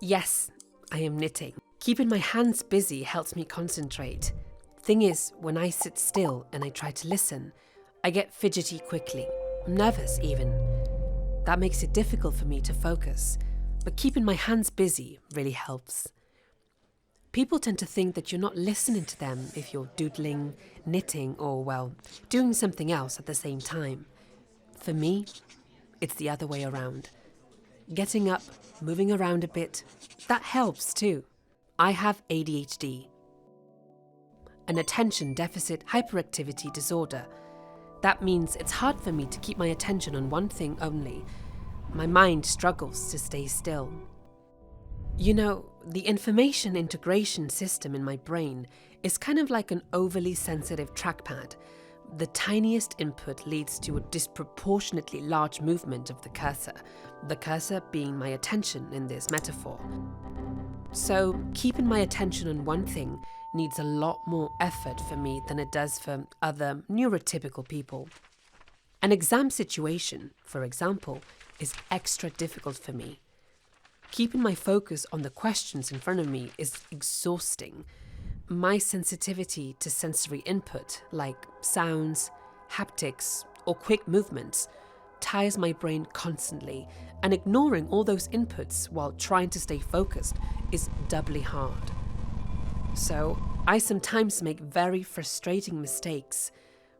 Yes, I am knitting. Keeping my hands busy helps me concentrate. Thing is, when I sit still and I try to listen, I get fidgety quickly, nervous even. That makes it difficult for me to focus, but keeping my hands busy really helps. People tend to think that you're not listening to them if you're doodling, knitting, or, well, doing something else at the same time. For me, it's the other way around. Getting up, moving around a bit, that helps too. I have ADHD, an attention deficit hyperactivity disorder. That means it's hard for me to keep my attention on one thing only. My mind struggles to stay still. You know, the information integration system in my brain is kind of like an overly sensitive trackpad. The tiniest input leads to a disproportionately large movement of the cursor being my attention in this metaphor. So, keeping my attention on one thing needs a lot more effort for me than it does for other neurotypical people. An exam situation, for example, is extra difficult for me. Keeping my focus on the questions in front of me is exhausting. My sensitivity to sensory input, like sounds, haptics, or quick movements, tires my brain constantly, and ignoring all those inputs while trying to stay focused is doubly hard. So, I sometimes make very frustrating mistakes,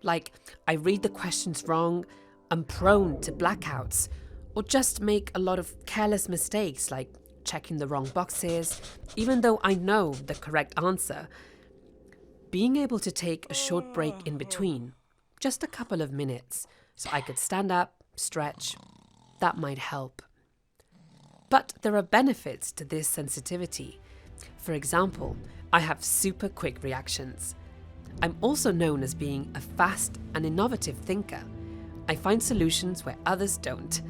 like I read the questions wrong, I'm prone to blackouts, or just make a lot of careless mistakes like checking the wrong boxes, even though I know the correct answer. Being able to take a short break in between, just a couple of minutes, so I could stand up, stretch, that might help. But there are benefits to this sensitivity. For example, I have super quick reactions. I'm also known as being a fast and innovative thinker. I find solutions where others don't.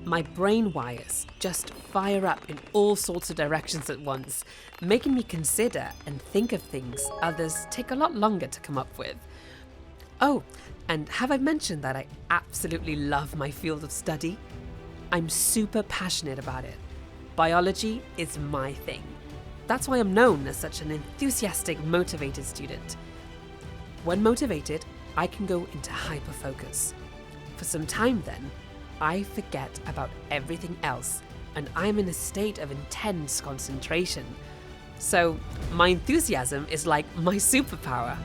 My brain wires just fire up in all sorts of directions at once, making me consider and think of things others take a lot longer to come up with. Oh, and have I mentioned that I absolutely love my field of study? I'm super passionate about it. Biology is my thing. That's why I'm known as such an enthusiastic, motivated student. When motivated, I can go into hyperfocus. For some time then, I forget about everything else, and I'm in a state of intense concentration. So, my enthusiasm is like my superpower.